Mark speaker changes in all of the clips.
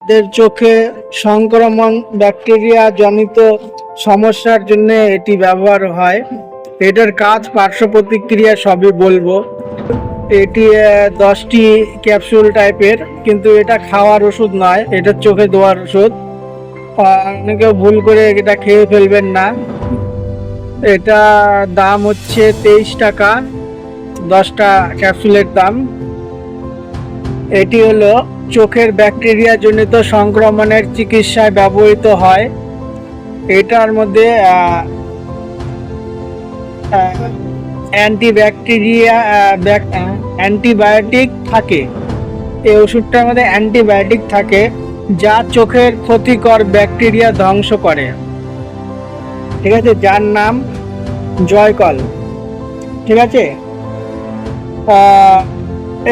Speaker 1: দের চোখে সংক্রমণ ব্যাকটেরিয়া জনিত সমস্যার জন্য এটি ব্যবহার হয়। এটার কাজ, পার্শ্ব প্রতিক্রিয়া সবই বলবো। এটি 10টি ক্যাপসুল টাইপের, কিন্তু এটা খাওয়ার ওষুধ নয়, এটা চোখে দেওয়ার ওষুধ। অনেকে ভুল করে এটা খেয়ে ফেলবেন না। এটা দাম হচ্ছে 23 টাকা, 10টা ক্যাপসুলের দাম। এটি হলো চোখের ব্যাকটেরিয়া জনিত সংক্রমণের চিকিৎসায় ব্যবহৃত হয়। এটার মধ্যে অ্যান্টিবায়োটিক থাকে। এই ওষুধটার মধ্যে অ্যান্টিবায়োটিক থাকে, যা চোখের ক্ষতিকর ব্যাকটেরিয়া ধ্বংস করে। ঠিক আছে, যার নাম জয়কল। ঠিক আছে,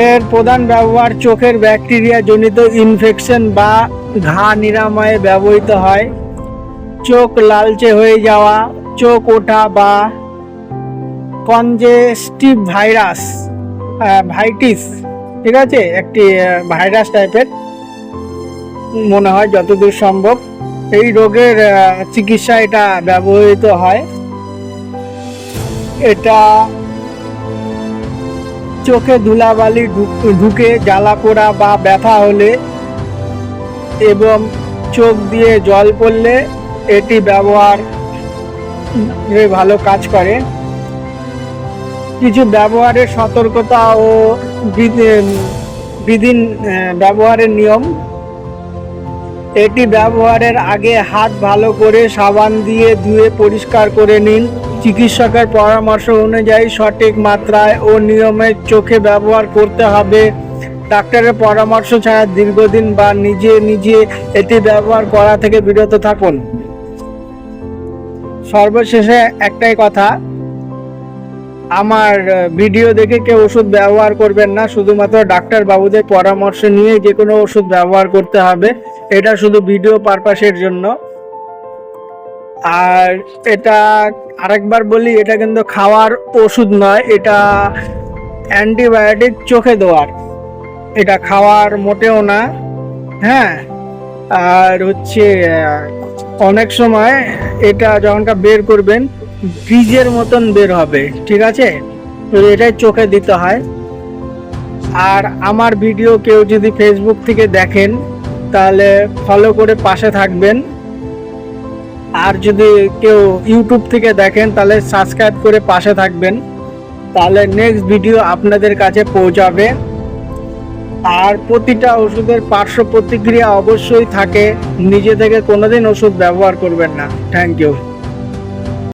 Speaker 1: এর প্রধান ব্যবহার চোখের ব্যাকটেরিয়া জনিত ইনফেকশন বা ঘা নিরাময়ে ব্যবহৃত হয়। চোখ লালচে হয়ে যাওয়া, চোখ ওঠা বা কনজেস্টিভ ভাইটিস, ঠিক আছে, একটি ভাইরাস টাইপের মনে হয় যতদূর সম্ভব, এই রোগের চিকিৎসা এটা ব্যবহৃত হয়। এটা চোখে ধুলাবালি ঢুকে জ্বালা পোড়া বা ব্যথা হলে এবং চোখ দিয়ে জল পড়লে এটি ভালো কাজ করে। কিছু ব্যবহারের সতর্কতা ও বিধিন ব্যবহারের নিয়ম। এটি ব্যবহারের আগে হাত ভালো করে সাবান দিয়ে ধুয়ে পরিষ্কার করে নিন। চিকিৎসকের পরামর্শ অনুযায়ী সঠিক মাত্রায় ও নিয়মে চোখে ব্যবহার করতে হবে। ডাক্তারের পরামর্শ ছাড়া দীর্ঘদিন বা নিজে এটি ব্যবহার করা থেকে বিরত থাকুন। সর্বশেষে একটাই কথা, আমার ভিডিও দেখে কেউ ওষুধ ব্যবহার করবেন না। শুধুমাত্র ডাক্তার বাবুদের পরামর্শ নিয়ে যে কোনো ওষুধ ব্যবহার করতে হবে। এটা শুধু ভিডিও পারপাসের জন্য। আর এটা আরেকবার বলি, এটা কিন্তু খাওয়ার ওষুধ নয়, এটা অ্যান্টিবায়োটিক চোখে দেওয়ার, এটা খাওয়ার মোটেও না। হ্যাঁ, আর হচ্ছে অনেক সময় এটা যখনটা বের করবেন বীজের মতন বের হবে। ঠিক আছে, তো এটাই চোখে দিতে হয়। আর আমার ভিডিও কেউ যদি ফেসবুক থেকে দেখেন তাহলে ফলো করে পাশে থাকবেন। আর যদি কেউ ইউটিউব থেকে দেখেন তাহলে সাবস্ক্রাইব করে পাশে থাকবেন, তাহলে নেক্সট ভিডিও আপনাদের কাছে পৌঁছাবে। আর প্রতিটা ওষুধের পার্শ্ব প্রতিক্রিয়া অবশ্যই থাকে। নিজে থেকে কোনোদিন ওষুধ ব্যবহার করবেন না। Thank you.